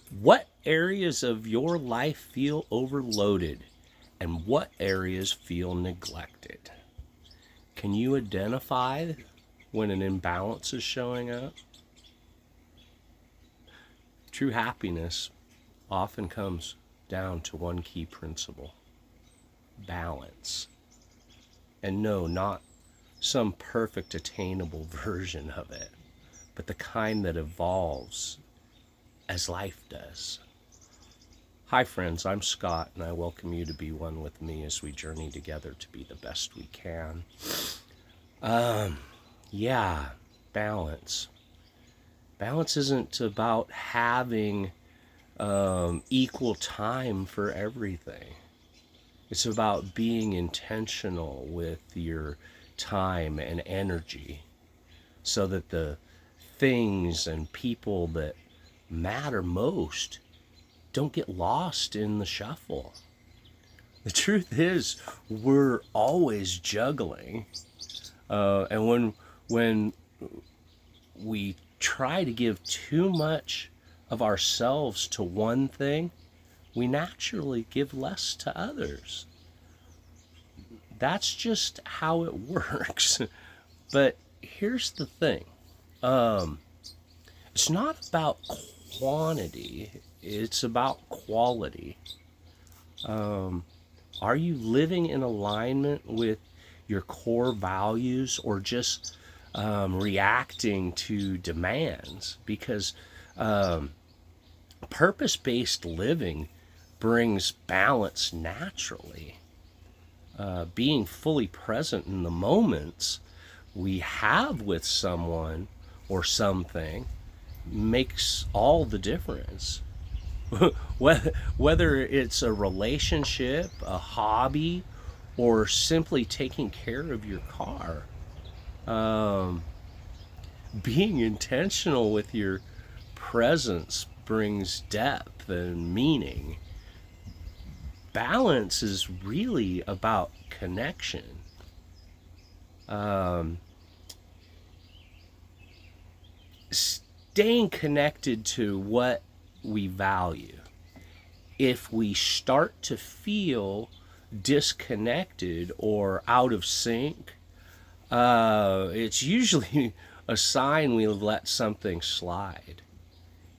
What areas of your life feel overloaded and what areas feel neglected? Can you identify when an imbalance is showing up? True happiness often comes down to one key principle: balance. And no, not some perfect attainable version of it, but the kind that evolves as life does. Hi, friends, I'm Scott, and I welcome you to be one with me as we journey together to be the best we can. Yeah, balance. Balance isn't about having equal time for everything. It's about being intentional with your time and energy so that the things and people that matter most don't get lost in the shuffle. The truth is, we're always juggling, and when we try to give too much of ourselves to one thing, we naturally give less to others. That's just how it works. But here's the thing, it's not about quantity, it's about quality. Are you living in alignment with your core values or just reacting to demands? Because purpose based living brings balance naturally. Being fully present in the moments we have with someone or something makes all the difference. Whether it's a relationship, a hobby, or simply taking care of your car, being intentional with your presence brings depth and meaning. Balance is really about connection. Staying connected to what we value. If we start to feel disconnected or out of sync, it's usually a sign we've let something slide.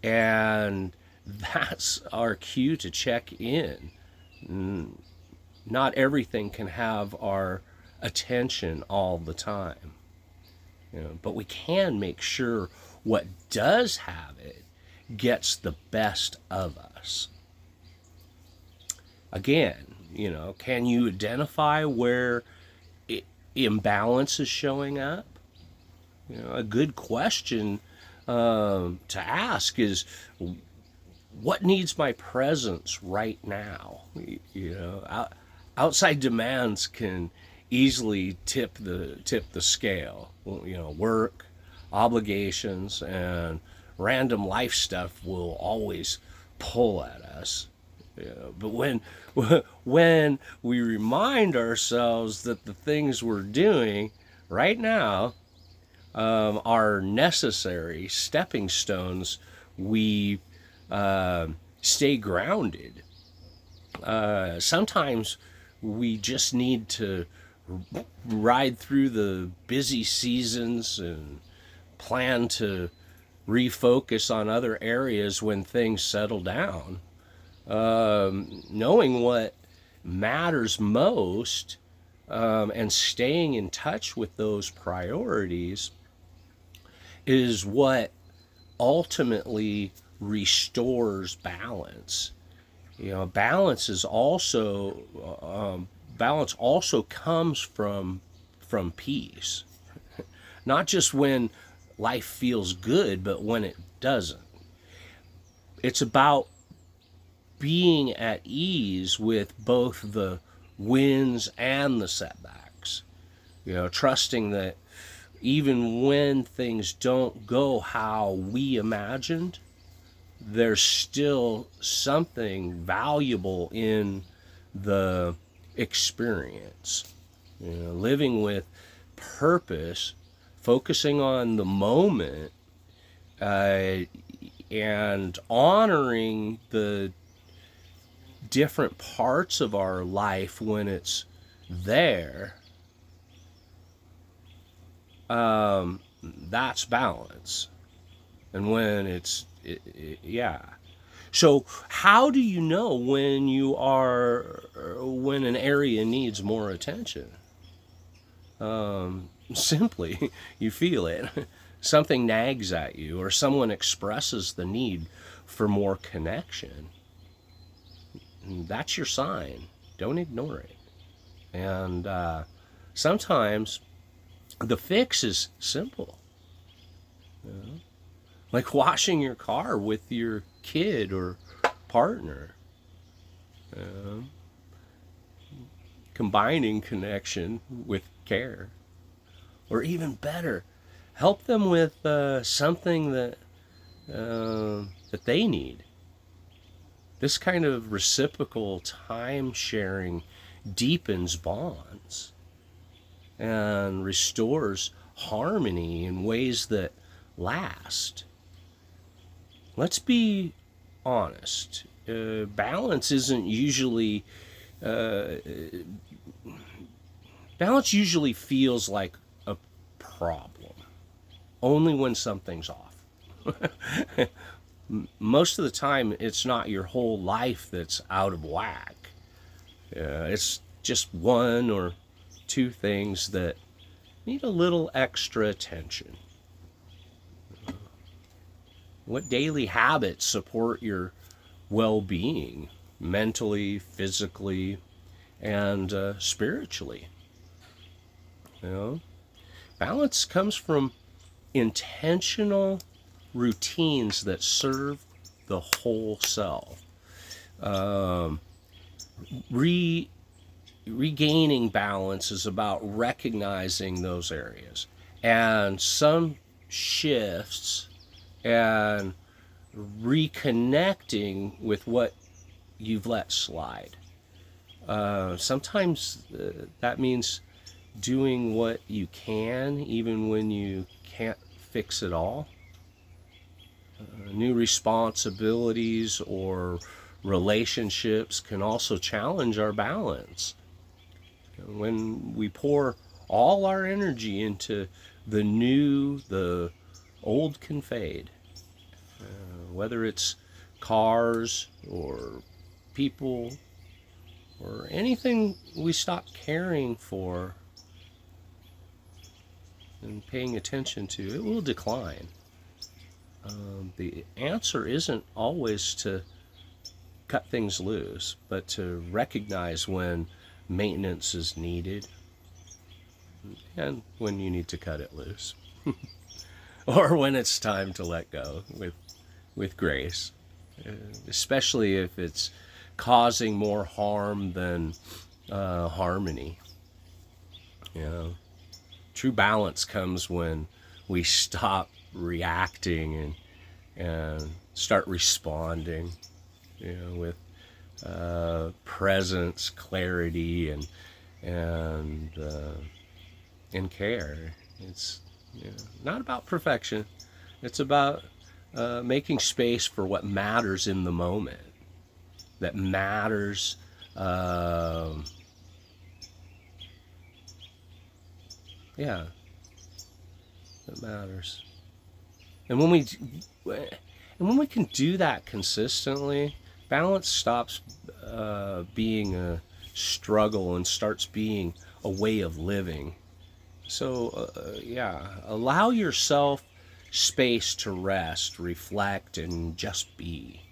And that's our cue to check in. Not everything can have our attention all the time, but we can make sure what does have it gets the best of us. Again, can you identify where imbalance is showing up? A good question to ask is, what needs my presence right now? Outside demands can easily tip the scale. Work, obligations, and random life stuff will always pull at us. But when we remind ourselves that the things we're doing right now are necessary stepping stones, we stay grounded. Sometimes we just need to ride through the busy seasons and plan to refocus on other areas when things settle down. Knowing what matters most and staying in touch with those priorities is what ultimately restores balance. Balance is balance also comes from peace, not just when life feels good, but when it doesn't. It's about being at ease with both the wins and the setbacks. Trusting that even when things don't go how we imagined, there's still something valuable in the experience. Living with purpose, focusing on the moment, and honoring the different parts of our life when it's there, that's balance. And when yeah. So how do you know when when an area needs more attention? Simply, you feel it. Something nags at you, or someone expresses the need for more connection. That's your sign. Don't ignore it. And sometimes the fix is simple. You know? Like washing your car with your kid or partner. Combining connection with care. Or even better, help them with something that they need. This kind of reciprocal time sharing deepens bonds and restores harmony in ways that last. Let's be honest. Balance usually feels like a problem only when something's off. Most of the time, it's not your whole life that's out of whack. It's just one or two things that need a little extra attention. What daily habits support your well-being, mentally, physically, and spiritually? You know, balance comes from intentional routines that serve the whole self. Regaining balance is about recognizing those areas and some shifts and reconnecting with what you've let slide. Sometimes that means doing what you can even when you can't fix it all. New responsibilities or relationships can also challenge our balance. When we pour all our energy into the new, the old can fade. Whether it's cars or people or anything we stop caring for and paying attention to, it will decline. The answer isn't always to cut things loose, but to recognize when maintenance is needed and when you need to cut it loose. Or when it's time to let go with grace, especially if it's causing more harm than harmony. You know, true balance comes when we stop reacting and start responding, you know, with presence, clarity, and care. It's, you know, not about perfection. It's about making space for what matters in the moment. That matters. Yeah, that matters. And when we can do that consistently, balance stops being a struggle and starts being a way of living. So, allow yourself space to rest, reflect, and just be.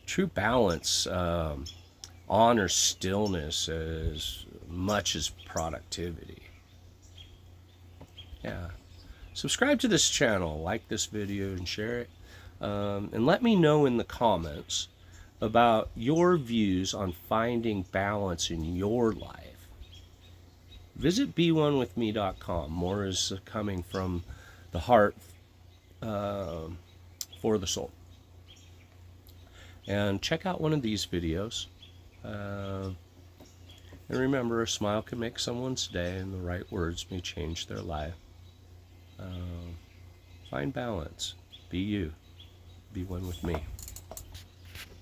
True balance honors stillness as much as productivity. Yeah. Subscribe to this channel, like this video, and share it. And let me know in the comments about your views on finding balance in your life. Visit beonewithme.com. More is coming from the heart for the soul. And check out one of these videos. And remember, a smile can make someone's day, and the right words may change their life. Find balance. Be you. Be one with me.